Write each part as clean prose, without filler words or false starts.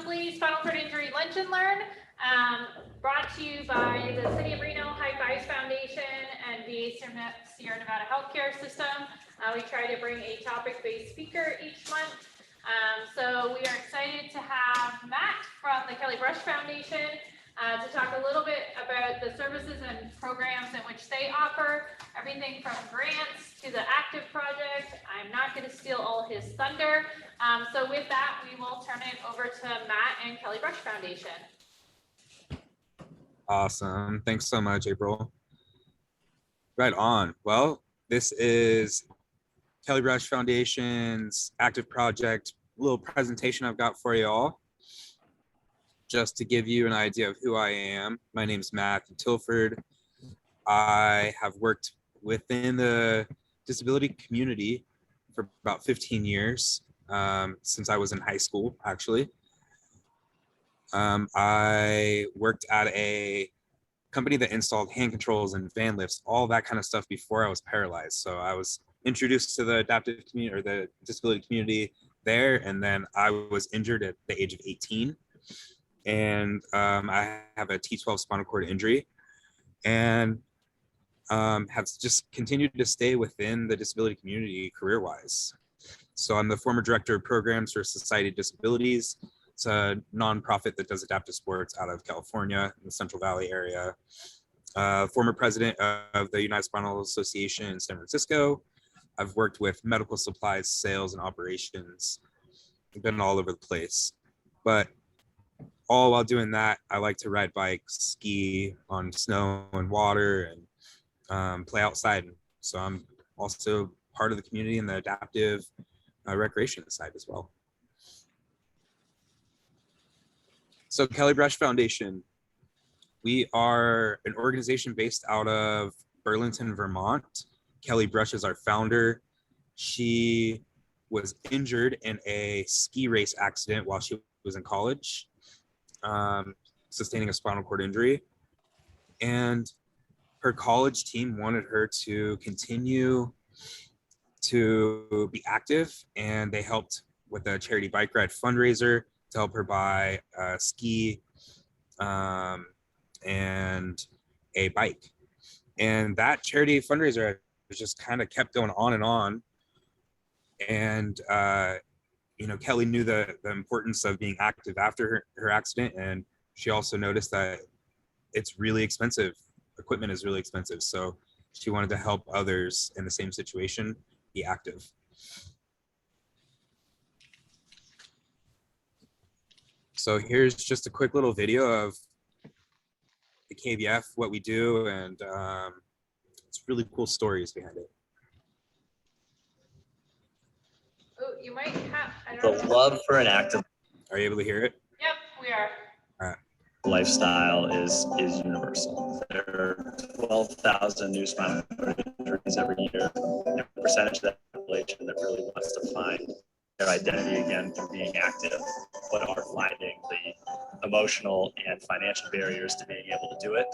monthly spinal cord injury lunch and learn, brought to you by the City of Reno, High Fives Foundation, and VA Sierra Nevada Healthcare System. We try to bring a topic-based speaker each month. So we are excited to have Matt from the Kelly Brush Foundation to talk a little bit about the services and programs in which they offer, everything from grants to the active project. I'm not going to steal all his thunder. So with that, we will turn it over to Matt and Kelly Brush Foundation. Awesome. Thanks so much, April. Right on. Well, this is Kelly Brush Foundation's active project, little presentation I've got for you all. Just to give you an idea of who I am, my name is Matthew Tilford. I have worked within the disability community for about 15 years, since I was in high school, actually. I worked at a company that installed hand controls and van lifts, all that kind of stuff before I was paralyzed. So I was introduced to the adaptive community or the disability community there, and then I was injured at the age of 18. And I have a T12 spinal cord injury, and have just continued to stay within the disability community career-wise. So I'm the former director of programs for Society of Disabilities. It's a nonprofit that does adaptive sports out of California in the Central Valley area. Former president of the United Spinal Association in San Francisco. I've worked with medical supplies, sales, and operations. I've been all over the place. But all while doing that, I like to ride bikes, ski on snow and water, and play outside. So I'm also part of the community in the adaptive recreation side as well. So Kelly Brush Foundation, we are an organization based out of Burlington, Vermont. Kelly Brush is our founder. She was injured in a ski race accident while she was in college, sustaining a spinal cord injury. And her college team wanted her to continue to be active, and they helped with a charity bike ride fundraiser to help her buy a ski and a bike. And that charity fundraiser just kind of kept going on and on. And you know, Kelly knew the importance of being active after her accident, and she also noticed that it's really expensive. Equipment is really expensive, so she wanted to help others in the same situation be active. So here's just a quick little video of the KBF, what we do, and it's really cool stories behind it. Oh, you might have, I The don't know. love for an active Are you able to hear it? Yep, we are. All right. lifestyle is universal. There are 12,000 new spinal cord injuries every year. And a percentage of that population that really wants to find their identity again through being active, but are finding the emotional and financial barriers to being able to do it.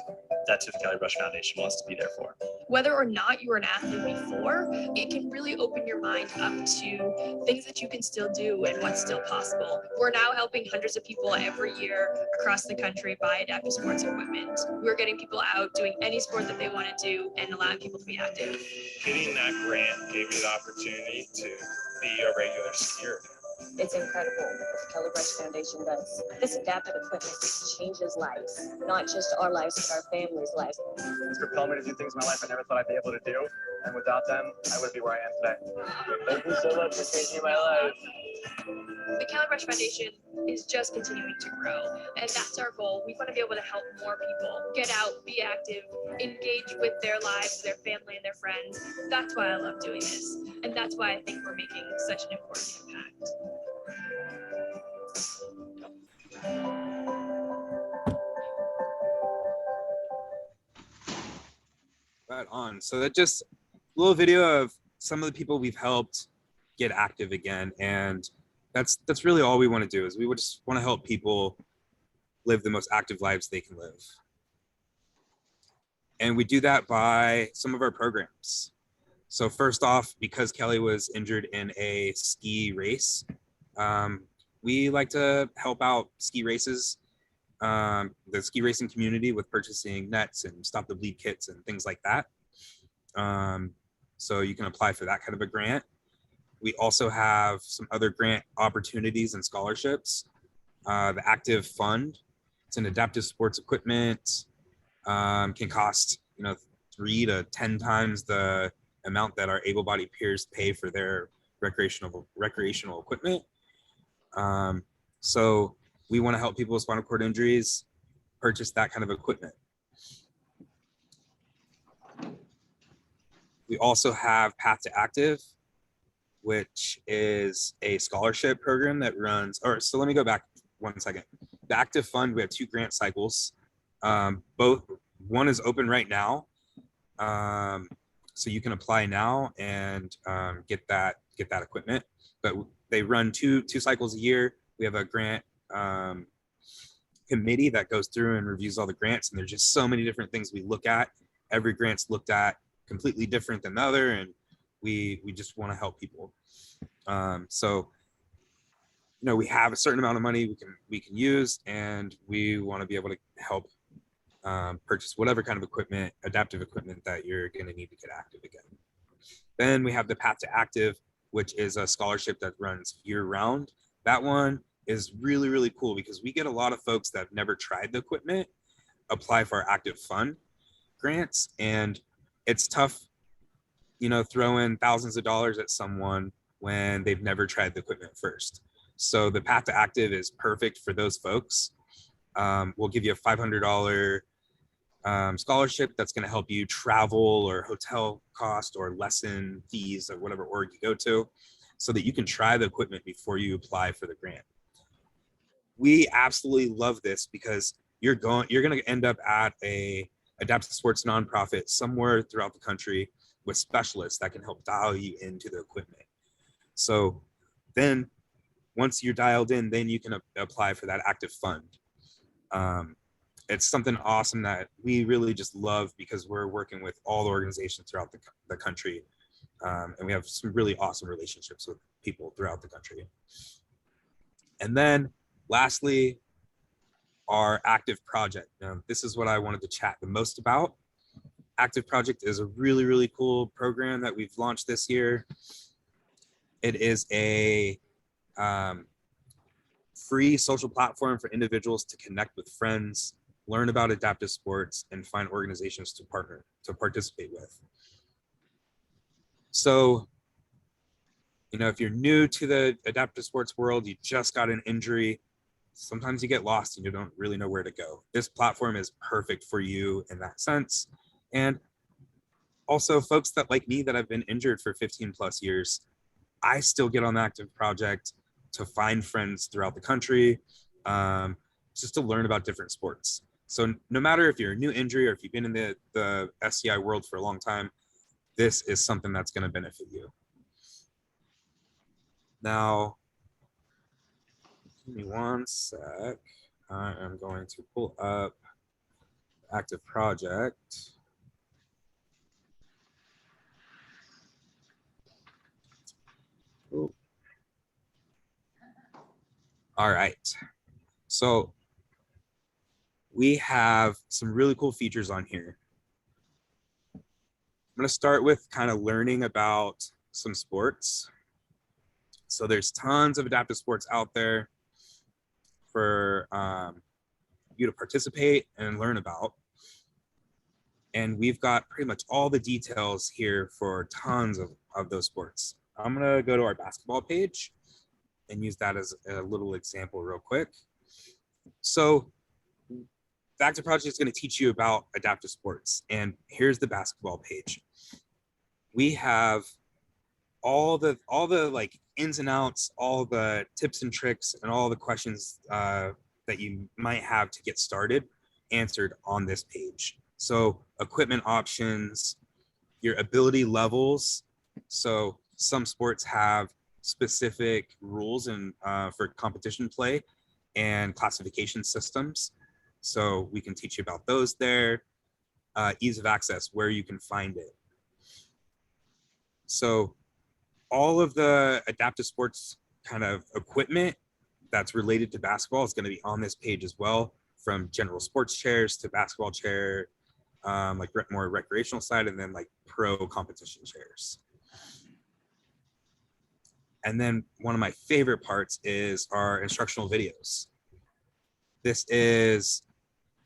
That's who the Kelly Brush Foundation wants to be there for. Whether or not you were an athlete before, it can really open your mind up to things that you can still do and what's still possible. We're now helping hundreds of people every year across the country buy adaptive sports equipment. We're getting people out doing any sport that they want to do and allowing people to be active. Getting that grant gave me the opportunity to be a regular skier. It's incredible what the Kelly Brush Foundation does. This adaptive equipment changes lives, not just our lives, but our families' lives. It's propelled me to do things in my life I never thought I'd be able to do. And without them, I wouldn't be where I am today. Thank you so much for changing my life. The Kelly Brush Foundation is just continuing to grow, and that's our goal. We want to be able to help more people get out, be active, engage with their lives, their family, and their friends. That's why I love doing this, and that's why I think we're making such an important impact. Right on. So that just a little video of some of the people we've helped get active again, and that's really all we want to do. Is we would just want to help people live the most active lives they can live, and we do that by some of our programs. So first off, because Kelly was injured in a ski race, we like to help out ski races, the ski racing community with purchasing nets and stop the bleed kits and things like that. So you can apply for that kind of a grant. We also have some other grant opportunities and scholarships. The Active Fund, it's an adaptive sports equipment, can cost 3 to 10 times the amount that our able-bodied peers pay for their recreational equipment. So we want to help people with spinal cord injuries purchase that kind of equipment. We also have Path to Active, which is a scholarship program that runs, so let me go back 1 second. The Active Fund, we have 2 grant cycles. One is open right now. So you can apply now and get that equipment, but they run two cycles a year. We have a grant committee that goes through and reviews all the grants, and there's just so many different things we look at. Every grant's looked at completely different than the other, and we just want to help people. So we have a certain amount of money we can use, and we want to be able to help purchase whatever kind of equipment, adaptive equipment that you're going to need to get active again. Then we have the Path to Active, which is a scholarship that runs year round. That one is really, really cool because we get a lot of folks that have never tried the equipment apply for our Active Fund grants, and it's tough, throwing thousands of dollars at someone when they've never tried the equipment first. So the Path to Active is perfect for those folks. We'll give you a $500 scholarship that's going to help you travel or hotel cost or lesson fees or whatever org you go to, so that you can try the equipment before you apply for the grant. We absolutely love this because you're going to end up at a adaptive sports nonprofit somewhere throughout the country with specialists that can help dial you into the equipment. So then once you're dialed in, then you can apply for that Active Fund. It's something awesome that we really just love because we're working with all the organizations throughout the country. And we have some really awesome relationships with people throughout the country. And then lastly, our Active Project. Now, this is what I wanted to chat the most about. Active Project is a really, really cool program that we've launched this year. It is a free social platform for individuals to connect with friends, learn about adaptive sports, and find organizations to participate with. So, if you're new to the adaptive sports world, you just got an injury, sometimes you get lost and you don't really know where to go. This platform is perfect for you in that sense. And also folks that like me that have been injured for 15 plus years, I still get on the Active Project to find friends throughout the country, just to learn about different sports. So no matter if you're a new injury or if you've been in the SCI world for a long time, this is something that's going to benefit you. Now, give me 1 sec. I am going to pull up Active Project. Ooh. All right. So we have some really cool features on here. I'm going to start with kind of learning about some sports. So there's tons of adaptive sports out there for you to participate and learn about. And we've got pretty much all the details here for tons of those sports. I'm going to go to our basketball page and use that as a little example real quick. So the Active Project is going to teach you about adaptive sports. And here's the basketball page. We have all the like ins and outs, all the tips and tricks, and all the questions that you might have to get started answered on this page. So equipment options, your ability levels. So some sports have specific rules and for competition play and classification systems. So we can teach you about those there. Ease of access, where you can find it. So all of the adaptive sports kind of equipment that's related to basketball is going to be on this page as well, from general sports chairs to basketball chair, like more recreational side, and then like pro competition chairs. And then one of my favorite parts is our instructional videos. This is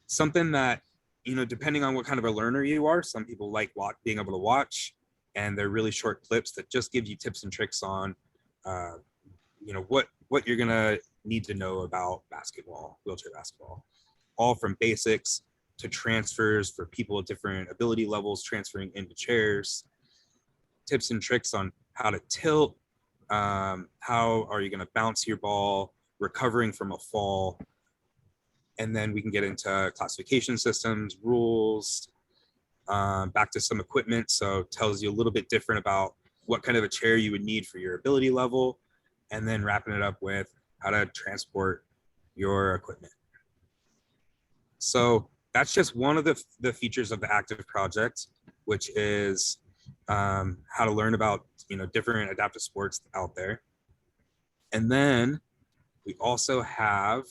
something that, you know, depending on what kind of a learner you are, some people like being able to watch, and they're really short clips that just give you tips and tricks on, you know, what you're gonna need to know about basketball, wheelchair basketball, all from basics to transfers for people at different ability levels, transferring into chairs, tips and tricks on how to tilt, how are you going to bounce your ball, recovering from a fall. And then we can get into classification systems, rules, back to some equipment. So it tells you a little bit different about what kind of a chair you would need for your ability level, and then wrapping it up with how to transport your equipment. So that's just one of the features of the active project, which is how to learn about, you know, different adaptive sports out there. And then we also have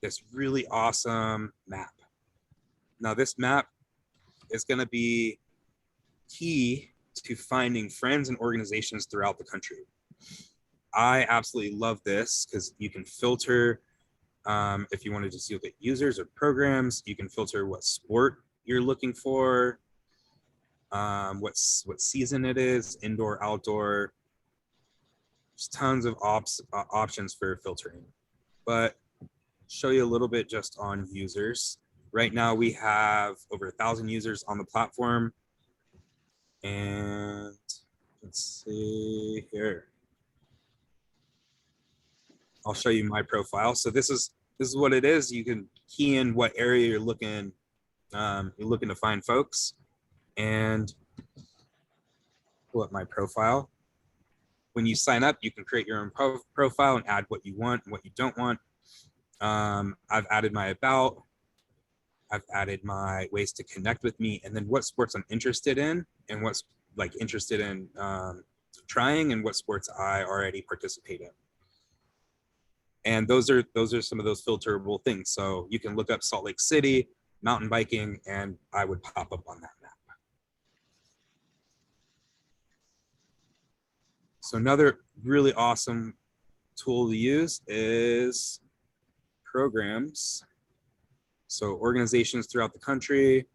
this really awesome map. Now this map is going to be key to finding friends and organizations throughout the country. I absolutely love this because you can filter, if you want to just look at users or programs, you can filter what sport you're looking for, what season it is, indoor, outdoor. There's tons of options for filtering, but show you a little bit just on users. Right now we have over 1,000 users on the platform, and let's see here. I'll show you my profile. So this is what it is. You can key in what area you're looking to find folks, and pull up my profile. When you sign up, you can create your own profile and add what you want and what you don't want. I've added my about, I've added my ways to connect with me, and then what sports I'm interested in, and what's like interested in trying, and what sports I already participate in. And those are some of those filterable things. So you can look up Salt Lake City, mountain biking, and I would pop up on that map. So another really awesome tool to use is programs. So organizations throughout the country.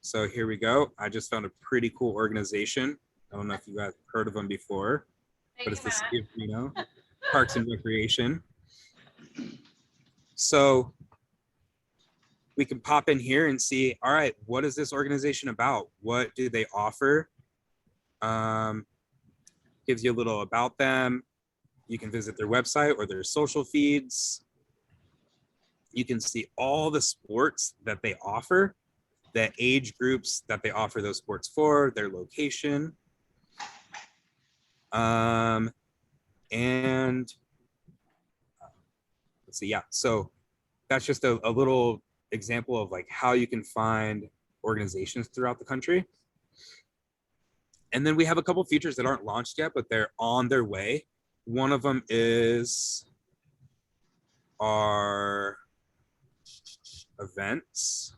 So here we go. I just found a pretty cool organization. I don't know if you guys heard of them before, but it's the City of Reno, Parks and Recreation. So we can pop in here and see, all right, what is this organization about? What do they offer? Gives you a little about them. You can visit their website or their social feeds. You can see all the sports that they offer, the age groups that they offer those sports for, their location. And let's see, yeah, so that's just a little example of like how you can find organizations throughout the country. And then we have a couple features that aren't launched yet, but they're on their way. One of them is our events.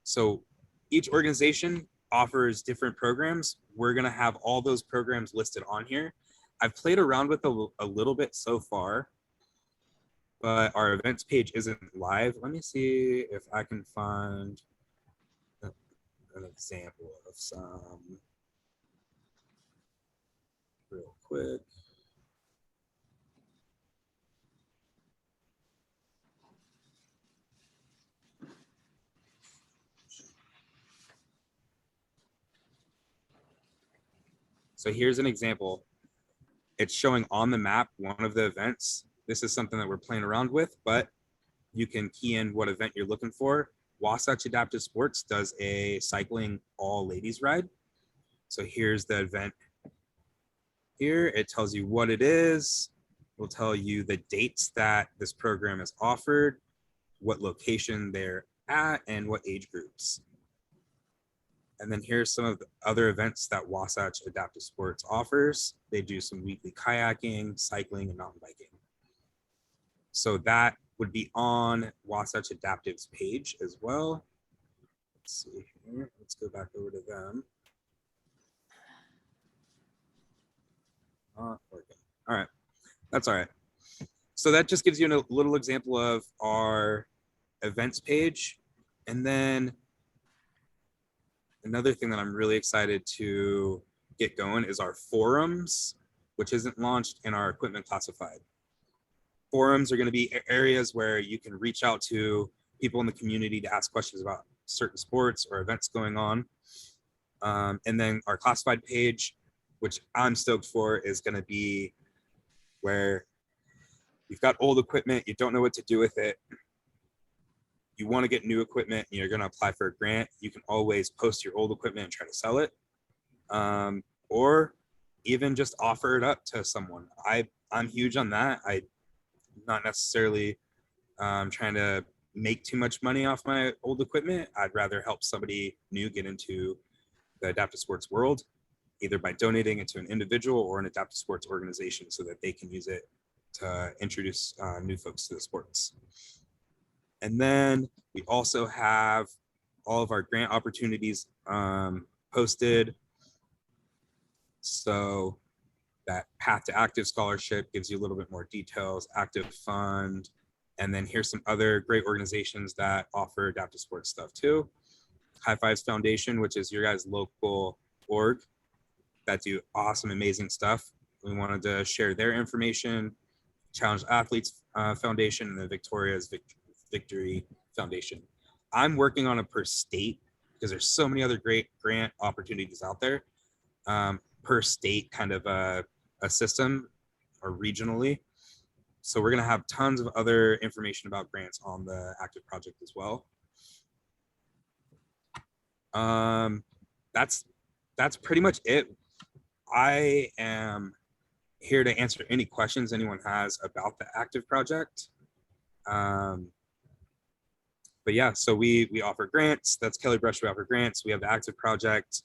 So each organization offers different programs. We're gonna have all those programs listed on here. I've played around with a little bit so far, but our events page isn't live. Let me see if I can find an example of some real quick. So here's an example. It's showing on the map one of the events. This is something that we're playing around with, but you can key in what event you're looking for. Wasatch Adaptive Sports does a cycling all ladies ride. So here's the event here. It tells you what it is. We'll tell you the dates that this program is offered, what location they're at, and what age groups. And then here's some of the other events that Wasatch Adaptive Sports offers. They do some weekly kayaking, cycling, and mountain biking. So that would be on Wasatch Adaptive's page as well. Let's see here. Let's go back over to them. Not working. All right, that's all right. So that just gives you a little example of our events page. And then another thing that I'm really excited to get going is our forums, which isn't launched in our equipment classified. Forums are going to be areas where you can reach out to people in the community to ask questions about certain sports or events going on. And then our classified page, which I'm stoked for, is going to be where you've got old equipment, you don't know what to do with it. You want to get new equipment and you're going to apply for a grant. You can always post your old equipment and try to sell it. Or even just offer it up to someone. I'm huge on that. I'm not necessarily trying to make too much money off my old equipment. I'd rather help somebody new get into the adaptive sports world, either by donating it to an individual or an adaptive sports organization so that they can use it to introduce new folks to the sports. And then we also have all of our grant opportunities posted. So that Path to Active Scholarship gives you a little bit more details, Active Fund, and then here's some other great organizations that offer adaptive sports stuff too. High Fives Foundation, which is your guys' local org that do awesome, amazing stuff. We wanted to share their information. Challenge Athletes Foundation, and the Victoria's Victory Foundation. I'm working on a per state because there's so many other great grant opportunities out there. Per state kind of a system or regionally. So we're going to have tons of other information about grants on the active project as well. That's pretty much it. I am here to answer any questions anyone has about the active project. But yeah, so we offer grants. That's Kelly Brush. We offer grants. We have the active project,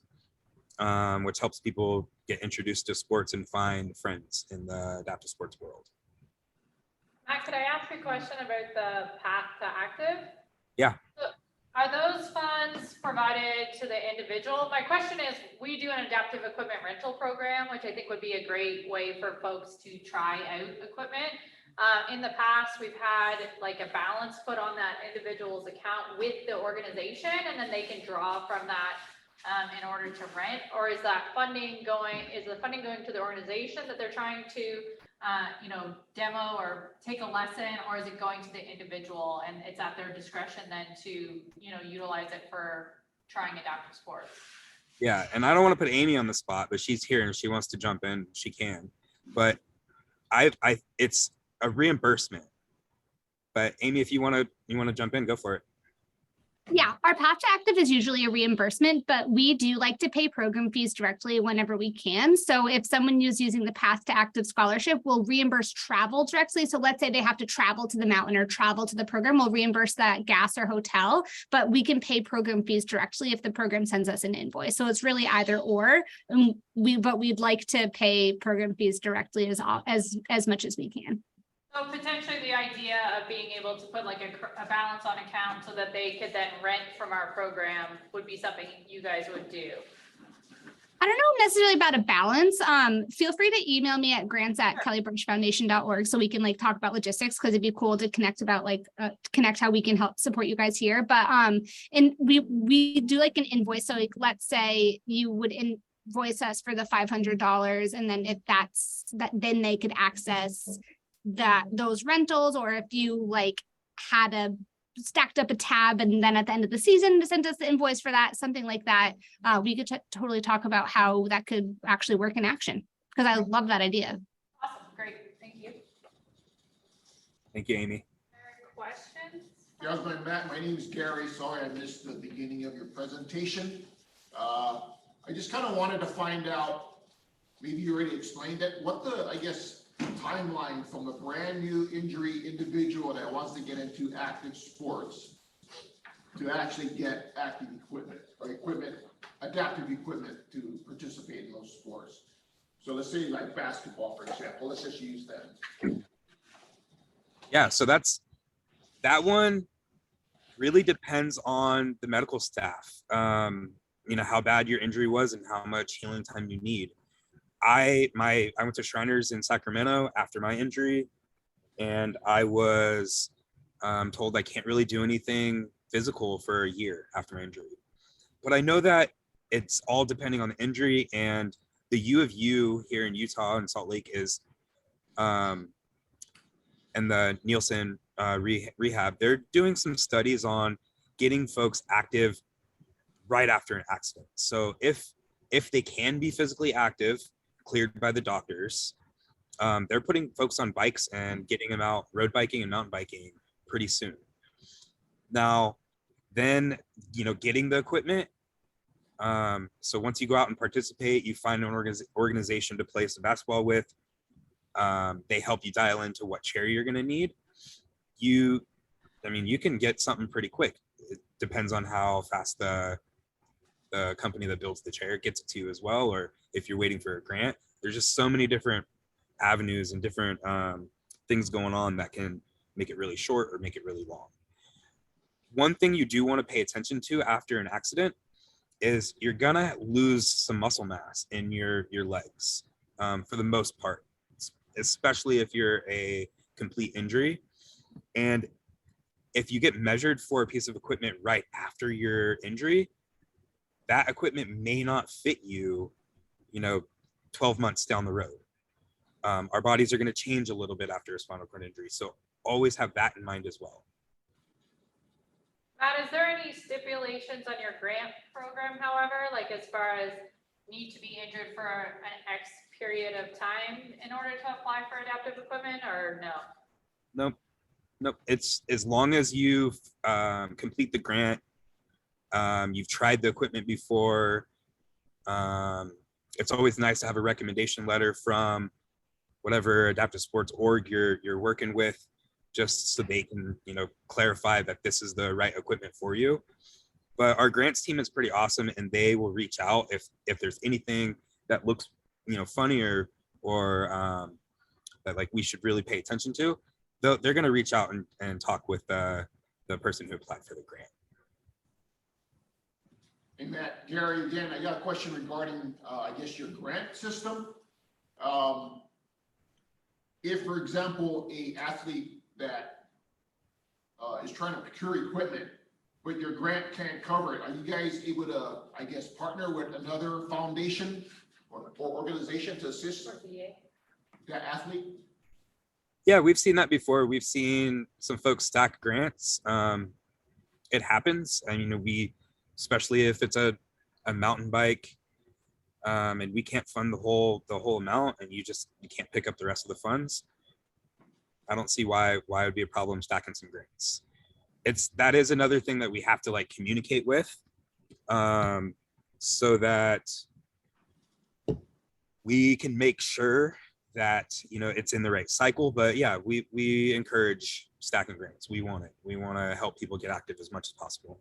which helps people get introduced to sports and find friends in the adaptive sports world. Matt, could I ask a question about the Path to Active? Yeah. So are those funds provided to the individual? My question is, we do an adaptive equipment rental program, which I think would be a great way for folks to try out equipment. In the past, we've had like a balance put on that individual's account with the organization, and then they can draw from that in order to rent. Or is that funding going, is the funding going to the organization that they're trying to demo or take a lesson, or is it going to the individual and it's at their discretion then to, utilize it for trying adaptive sports? Yeah, and I don't want to put Amy on the spot, but she's here and she wants to jump in. She can, but it's a reimbursement. But Amy, if you want to jump in, go for it. Yeah, our Path to Active is usually a reimbursement, but we do like to pay program fees directly whenever we can. So if someone is using the Path to Active scholarship, we'll reimburse travel directly. So let's say they have to travel to the mountain or travel to the program, we'll reimburse that gas or hotel, but we can pay program fees directly if the program sends us an invoice. So it's really either or, but we'd like to pay program fees directly as much as we can. So potentially the idea of being able to put like a balance on account so that they could then rent from our program would be something you guys would do. I don't know necessarily about a balance. Feel free to email me at grants@kellybrushfoundation.org so we can talk about logistics, because it'd be cool to connect about connect how we can help support you guys here. But and we do an invoice. So let's say you would invoice us for the $500, and then if that's that, then they could access those rentals, or if you had stacked up a tab and then at the end of the season sent us the invoice for that, something like that, we could totally talk about how that could actually work in action, because I love that idea. Awesome, great, thank you. Thank you, Amy. Questions? Matt, my name is Gary. Sorry I missed the beginning of your presentation. I just kind of wanted to find out, maybe you already explained it, what the, timeline from a brand new injury individual that wants to get into active sports to actually get active equipment or equipment adaptive equipment to participate in those sports. So let's say like basketball, for example, let's just use that. Yeah, so that one really depends on the medical staff. You know, how bad your injury was and how much healing time you need. I went to Shriners in Sacramento after my injury, and I was told I can't really do anything physical for a year after my injury. But I know that it's all depending on the injury, and the U of U here in Utah and Salt Lake is, and the Nielsen rehab, they're doing some studies on getting folks active right after an accident. So if they can be physically active, cleared by the doctors, they're putting folks on bikes and getting them out road biking and mountain biking pretty soon. Now, then, you know, getting the equipment. So once you go out and participate, you find an organization to play some basketball with. They help you dial into what chair you're going to need. You can get something pretty quick. It depends on how fast the company that builds the chair gets it to you as well, or if you're waiting for a grant. There's just so many different avenues and different things going on that can make it really short or make it really long. One thing you do want to pay attention to after an accident is you're gonna lose some muscle mass in your legs for the most part, especially if you're a complete injury. And if you get measured for a piece of equipment right after your injury, that equipment may not fit you, 12 months down the road. Our bodies are going to change a little bit after a spinal cord injury. So always have that in mind as well. Matt, is there any stipulations on your grant program, however, like as far as need to be injured for an X period of time in order to apply for adaptive equipment, or no? Nope. It's as long as you complete the grant, you've tried the equipment before. It's always nice to have a recommendation letter from whatever adaptive sports org you're working with, just so they can, clarify that this is the right equipment for you. But our grants team is pretty awesome, and they will reach out if there's anything that looks, funny or that like we should really pay attention to. They're going to reach out and talk with the person who applied for the grant. And Matt, Gary, again, I got a question regarding, your grant system. If, for example, a athlete that is trying to procure equipment, but your grant can't cover it, are you guys able to, partner with another foundation or organization to assist that athlete? Yeah, we've seen that before. We've seen some folks stack grants. It happens. Especially if it's a mountain bike, and we can't fund the whole amount, and you can't pick up the rest of the funds. I don't see why it would be a problem stacking some grants. That is another thing that we have to communicate with, so that we can make sure that it's in the right cycle. But yeah, we encourage stacking grants. We want it. We want to help people get active as much as possible.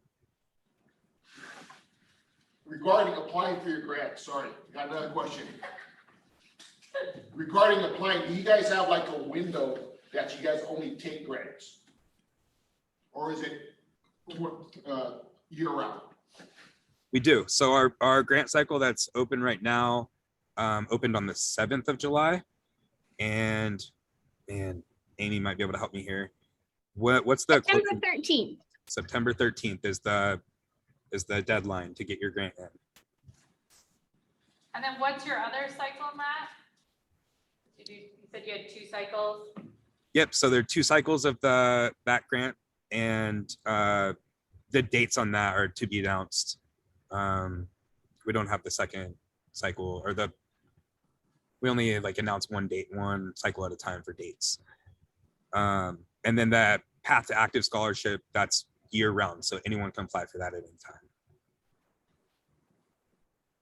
Regarding applying for your grant, sorry, got another question. Regarding applying, do you guys have a window that you guys only take grants? Or is it year round? We do. So our grant cycle that's open right now opened on the 7th of July. And Amy might be able to help me here. What's the September 13th. September 13th is the deadline to get your grant in. And then what's your other cycle, Matt? You said you had 2 cycles? Yep, so there are 2 cycles of that grant, and the dates on that are to be announced. We don't have the second cycle, or we only announce one cycle at a time for dates. And then that Path to Active Scholarship, that's year round, so anyone can apply for that at any time.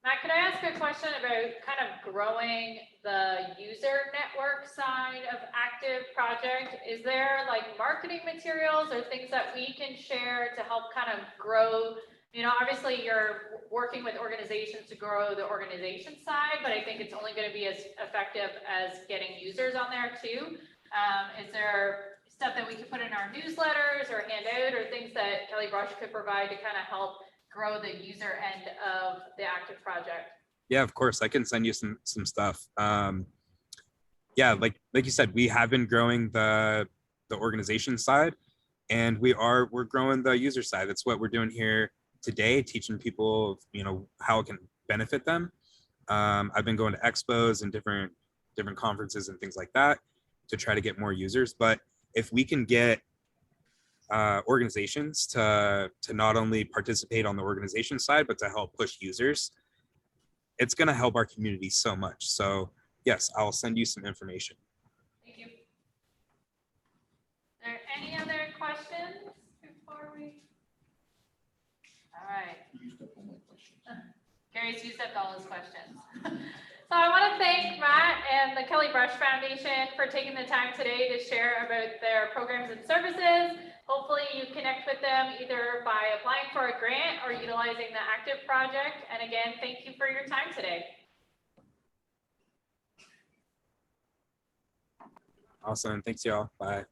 Matt, could I ask a question about kind of growing the user network side of Active Project? Is there marketing materials or things that we can share to help kind of grow You know, obviously you're working with organizations to grow the organization side, but I think it's only going to be as effective as getting users on there too. Is there stuff that we could put in our newsletters or hand out, or things that Kelly Brush could provide to kind of help grow the user end of the active project? Yeah, of course, I can send you some stuff. Yeah, like you said, we have been growing the organization side, and we're growing the user side. That's what we're doing here today, teaching people, you know, how it can benefit them. I've been going to expos and different conferences and things like that to try to get more users. But if we can get organizations to not only participate on the organization side, but to help push users, it's going to help our community so much. So yes, I'll send you some information. Thank you. Are there any other questions before we? All right. You used up all my questions. Gary's used up all his questions. So I want to thank Matt and the Kelly Brush Foundation for taking the time today to share about their programs and services. Hopefully you connect with them either by applying for a grant or utilizing the active project. And again, thank you for your time today. Awesome. Thanks, y'all. Bye.